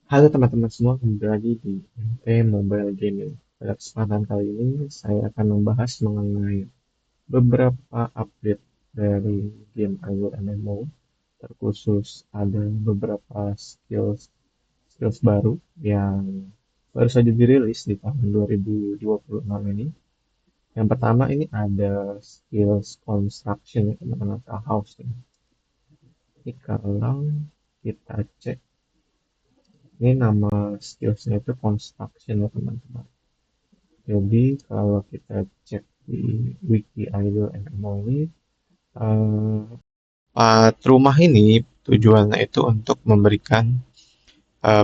Halo teman-teman semua, kembali lagi di MT Mobile Gaming. Pada kesempatan kali ini, saya akan membahas mengenai beberapa update dari game Idle MMO. Terkhusus ada beberapa skills baru yang baru saja dirilis di tahun 2026 ini. Yang pertama ini ada skills construction, ya, teman-teman, atau house. Ini kalau kita cek, ini nama skillsnya itu construction, ya teman-teman. Jadi kalau kita cek di wiki Idle MMO ini, eh, rumah ini tujuannya itu untuk memberikan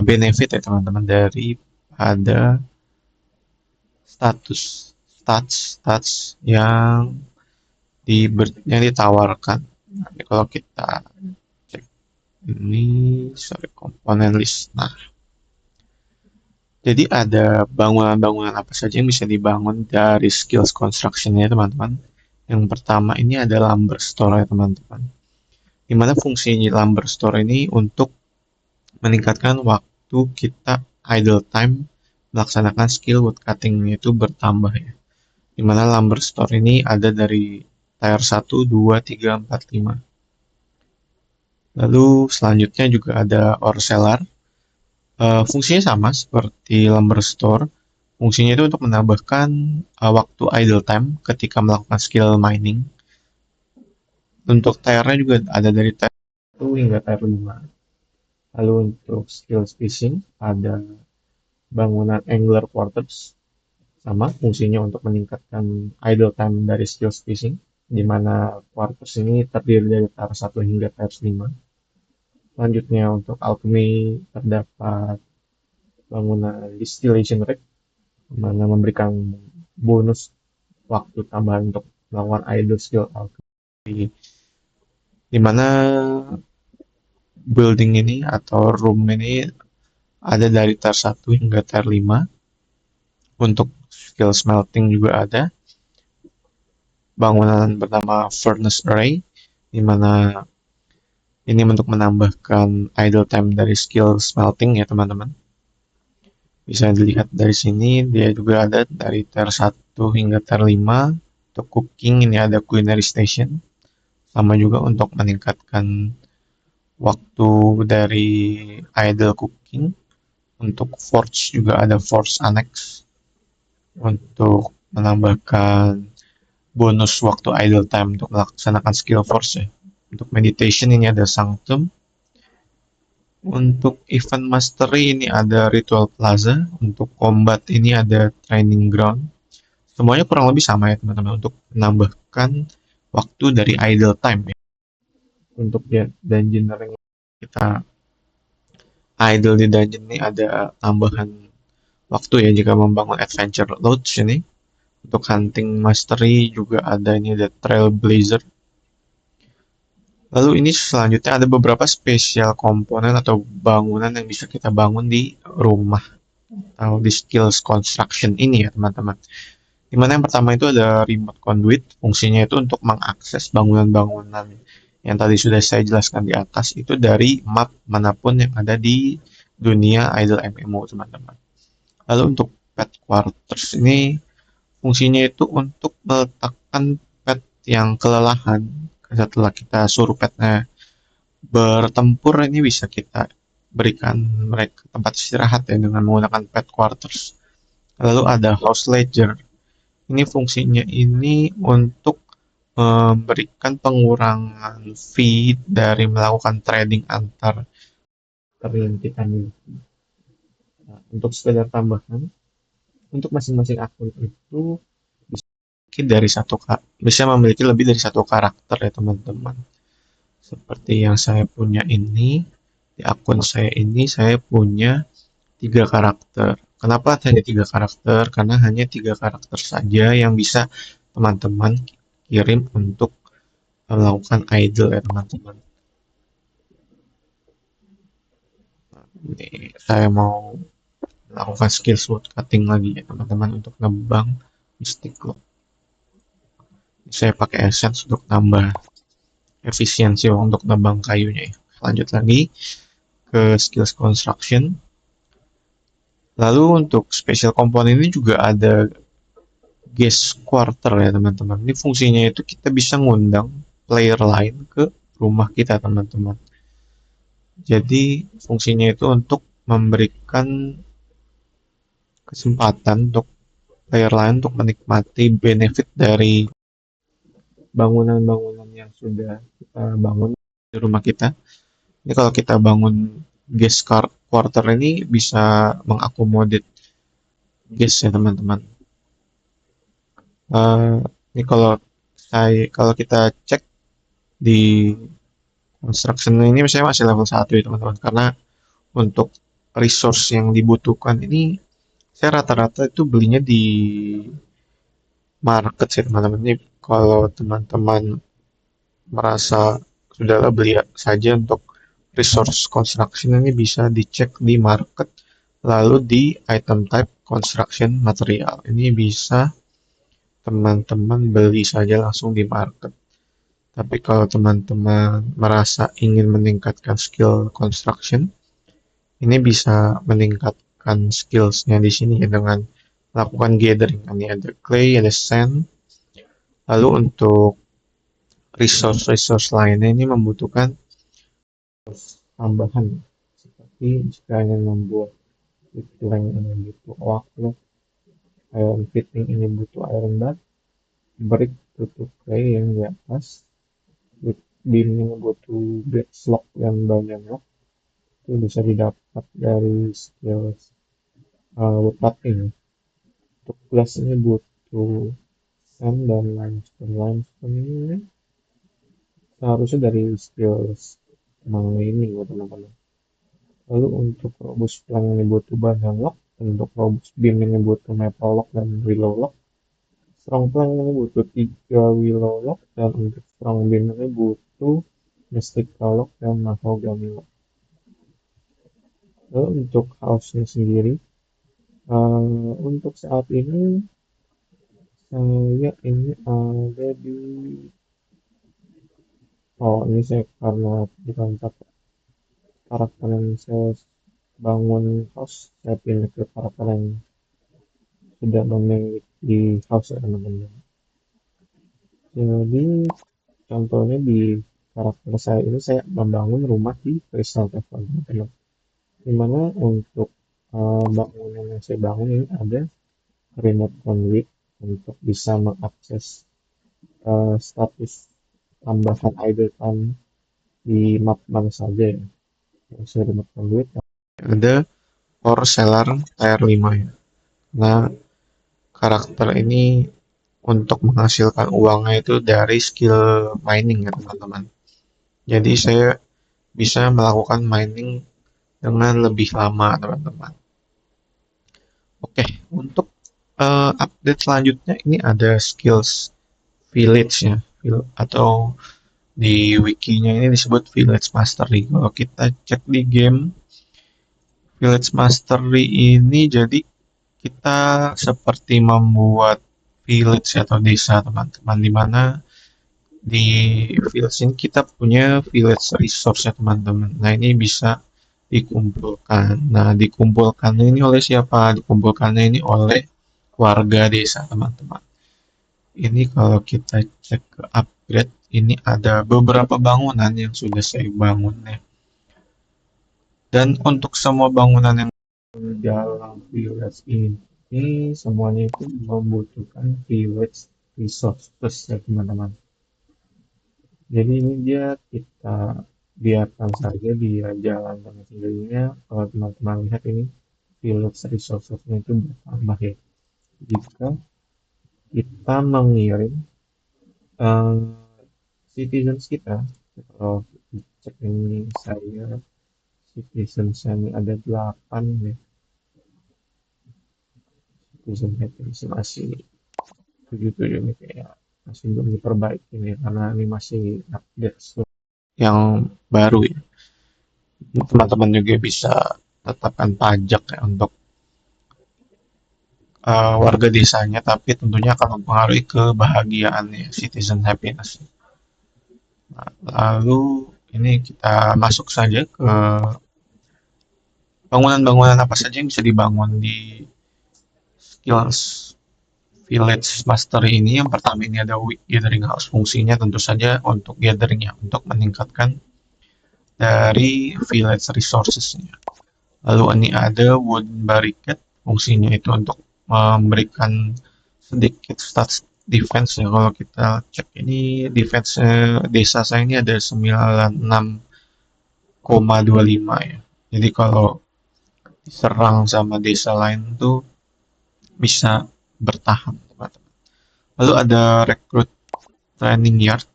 benefit, ya teman-teman, dari ada status stats yang yang ditawarkan. Nah, kalau kita cek ini, sorry, komponen list. Nah, jadi ada bangunan-bangunan apa saja yang bisa dibangun dari skills construction-nya, teman-teman. Yang pertama ini ada lumber store, ya teman-teman. Dimana fungsinya lumber store ini untuk meningkatkan waktu kita idle time melaksanakan skill woodcutting itu bertambah, ya. Dimana lumber store ini ada dari tier 1, 2, 3, 4, 5. Lalu selanjutnya juga ada ore cellar. Fungsinya sama seperti lumber store. Fungsinya itu untuk menambahkan waktu idle time ketika melakukan skill mining. Untuk tier-nya juga ada dari tier 1 hingga tier 5. Lalu untuk skill fishing ada bangunan angler quarters, sama fungsinya untuk meningkatkan idle time dari skill fishing, di mana quarters ini terdiri dari tier 1 hingga tier 5. Selanjutnya untuk alchemy terdapat bangunan distillation rack, di mana memberikan bonus waktu tambahan untuk melakukan idle skill alchemy, di mana building ini atau room ini ada dari tier 1 hingga tier 5. Untuk skill smelting juga ada bangunan bernama furnace array, di mana ini untuk menambahkan idle time dari skill smelting, ya teman-teman. Bisa dilihat dari sini, dia juga ada dari tier 1 hingga tier 5. Untuk cooking ini ada culinary station, sama juga untuk meningkatkan waktu dari idle cooking. Untuk forge juga ada forge annex untuk menambahkan bonus waktu idle time untuk melaksanakan skill force, ya. Untuk meditation ini ada sanctum. Untuk event mastery ini ada ritual plaza. Untuk combat ini ada training ground. Semuanya kurang lebih sama, ya teman-teman, untuk menambahkan waktu dari idle time, ya. Untuk ya, dungeon yang kita idle di dungeon ini ada tambahan waktu, ya, jika membangun adventure lodge ini. Untuk hunting mastery juga ada, ini ada trailblazer. Lalu ini selanjutnya ada beberapa spesial komponen atau bangunan yang bisa kita bangun di rumah atau di skills construction ini, ya teman-teman. Dimana yang pertama itu ada remote conduit. Fungsinya itu untuk mengakses bangunan-bangunan yang tadi sudah saya jelaskan di atas itu dari map manapun yang ada di dunia Idle MMO, teman-teman. Lalu untuk pet quarters ini fungsinya itu untuk meletakkan pet yang kelelahan. Setelah kita suruh petnya bertempur, ini bisa kita berikan mereka tempat istirahat, ya, dengan menggunakan pet quarters. Lalu ada house ledger. Ini fungsinya ini untuk memberikan pengurangan fee dari melakukan trading antar yang kita miliki. Nah, untuk sekedar tambahan, untuk masing-masing akun itu bisa memiliki lebih dari satu karakter, ya teman-teman. Seperti yang saya punya ini, di akun saya ini saya punya 3 karakter. Kenapa hanya 3 karakter? Karena hanya 3 karakter saja yang bisa teman-teman kirim untuk melakukan idle, ya teman-teman. Ini saya mau melakukan skill sword cutting lagi, ya teman-teman, untuk nebang mystic lock. Saya pakai essence untuk nambah efisiensi untuk nebang kayunya, ya. Lanjut lagi ke skills construction. Lalu untuk special component ini juga ada guest quarter ya teman-teman. Ini fungsinya itu kita bisa ngundang player lain ke rumah kita teman-teman. Jadi fungsinya itu untuk memberikan kesempatan untuk player lain untuk menikmati benefit dari bangunan-bangunan yang sudah kita bangun di rumah kita. Ini kalau kita bangun guest quarter ini bisa mengakomodir guest ya teman-teman. Eh, ini kalau kita cek di construction ini misalnya masih level 1 ya teman-teman, karena untuk resource yang dibutuhkan ini saya rata-rata itu belinya di market sih teman-teman. Ini kalau teman-teman merasa sudahlah beli saja untuk resource construction ini bisa dicek di market, lalu di item type construction material ini bisa teman-teman beli saja langsung di market. Tapi kalau teman-teman merasa ingin meningkatkan skill construction, ini bisa meningkatkan skillsnya di sini ya dengan melakukan gathering. Ini ada clay, ada sand. Lalu untuk resource-resource lainnya ini membutuhkan tambahan seperti jika ingin membuat plank ini butuh waktu, iron fitting ini butuh iron bar, brick butuh clay yang di atas, beam ini butuh black slot dan bagian lock, itu bisa didapat dari skills woodcutting. Untuk glass ini butuh sand dan limestone. Limestone ini seharusnya dari skills mining ya teman-teman. Lalu untuk robust plank ini butuh bahan lock, untuk robust beam ini butuh maple lock dan willow lock. Strong plank ini butuh 3 willow lock, dan untuk strong beam ini butuh mystica lock dan mahogany lock. Lalu untuk house-nya sendiri, untuk saat ini saya ini ada di ini saya karena bukan karakter yang saya bangun house, saya pindah ke karakter yang sudah memiliki house ya teman-teman. Jadi contohnya di karakter saya ini saya membangun rumah di Crystal Cavern teman-teman. Dimana untuk bangunan yang saya bangun ini ada remote conduit untuk bisa mengakses status tambahan idle time di map mana saja ya. Yang saya remote conduit ada ore seller tier 5 ya. Nah, karakter ini untuk menghasilkan uangnya itu dari skill mining ya teman-teman. Jadi saya bisa melakukan mining dengan lebih lama teman-teman. Oke, untuk update selanjutnya ini ada skills village ya, atau di wikinya ini disebut village mastery. Kalau kita cek di game village mastery ini, jadi kita seperti membuat village atau desa teman-teman, di mana di village ini kita punya village resource ya teman-teman. Nah ini bisa dikumpulkan. Nah dikumpulkan ini oleh siapa? Dikumpulkannya ini oleh warga desa teman-teman. Ini kalau kita cek ke upgrade, ini ada beberapa bangunan yang sudah saya bangun ya. Dan untuk semua bangunan yang dalam village ini semuanya itu membutuhkan village resources ya teman-teman. Jadi ini dia kita biarkan saja dia jalan dengan sendirinya. Kalau teman-teman lihat ini village resourcesnya itu bertambah ya. Jika kita mengirim uh, citizens kita, kalau cek ini saya citizens ini ada 8 ya. Citizens masih 77 ini kayak masih belum diperbaiki nih karena ini masih update yang baru ya. Teman-teman juga bisa tetapkan pajak ya untuk warga desanya, tapi tentunya akan mempengaruhi kebahagiaan ya, citizen happiness. Nah, lalu ini kita masuk saja ke bangunan-bangunan apa saja yang bisa dibangun di skills Village Mastery ini. Yang pertama ini ada Weak Gathering House, fungsinya tentu saja untuk gathering ya, untuk meningkatkan dari village resourcesnya. Lalu ini ada Wooden Barricade, fungsinya itu untuk memberikan sedikit stats defense ya. Kalau kita cek ini defense desa saya ini ada 96,25 ya. Jadi kalau diserang sama desa lain tuh bisa bertahan, teman-teman. Lalu ada Recruit Training Yard.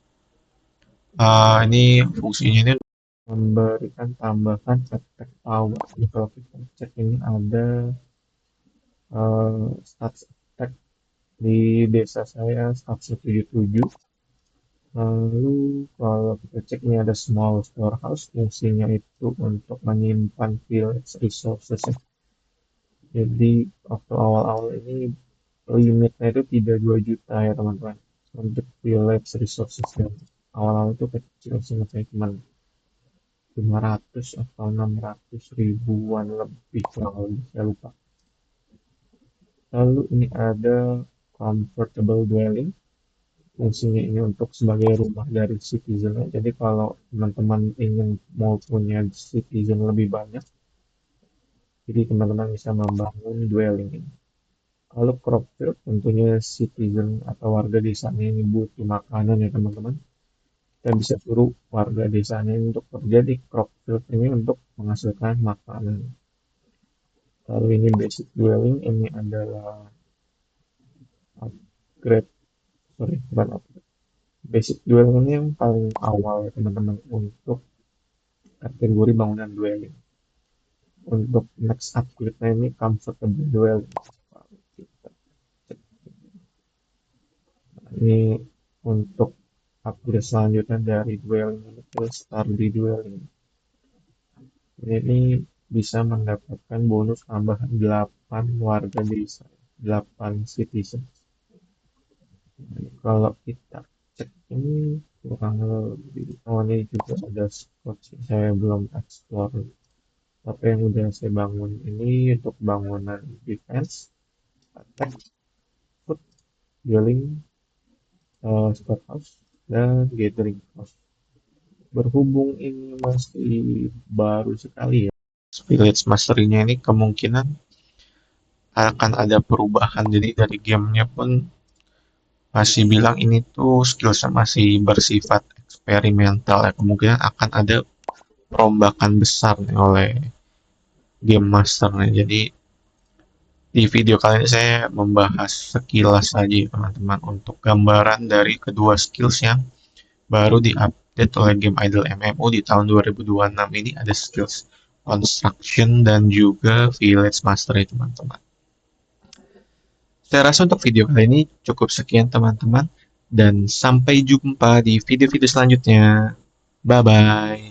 Ini fungsinya ini memberikan tambahan attack power. Jadi kalau kita cek ini ada stats attack di desa saya stats 77. Lalu kalau kita cek ini ada small storehouse, fungsinya itu untuk menyimpan village resources. Jadi waktu awal-awal ini limitnya itu tidak 2 juta ya teman-teman untuk village resources yang awal-awal itu kecil sih, saya cuma 500 atau 600 ribuan lebih kurang lebih, saya lupa. Lalu ini ada comfortable dwelling, fungsinya ini untuk sebagai rumah dari citizen. Jadi kalau teman-teman ingin mau punya citizen lebih banyak, jadi teman-teman bisa membangun dwelling ini. Kalau crop field, tentunya citizen atau warga desanya ini butuh makanan ya teman-teman. Kita bisa suruh warga desanya ini untuk kerja di crop field ini untuk menghasilkan makanan. Lalu ini basic dwelling, ini adalah upgrade, sorry, bukan upgrade. Basic dwelling ini yang paling awal ya teman-teman untuk kategori bangunan dwelling. Untuk next upgrade-nya ini comfortable dwelling. Ini untuk upgrade selanjutnya dari dwelling ini ke sturdy dwelling. Ini bisa mendapatkan bonus tambahan 8 warga desa, 8 citizen. Kalau kita cek ini kurang lebih, oh ini juga ada spot sih, saya belum explore. Tapi yang udah saya bangun ini untuk bangunan defense, attack, food, dwelling, storehouse, dan gathering house. Berhubung ini masih baru sekali ya, Village Mastery-nya ini kemungkinan akan ada perubahan. Jadi dari gamenya pun masih bilang ini tuh skillsnya masih bersifat eksperimental ya. Kemungkinan akan ada perombakan besar nih oleh game masternya. Jadi di video kali ini saya membahas sekilas saja teman-teman untuk gambaran dari kedua skills yang baru diupdate oleh game Idle MMO di tahun 2026 ini. Ada skills construction dan juga village mastery teman-teman. Saya rasa untuk video kali ini cukup sekian teman-teman, dan sampai jumpa di video-video selanjutnya. Bye-bye.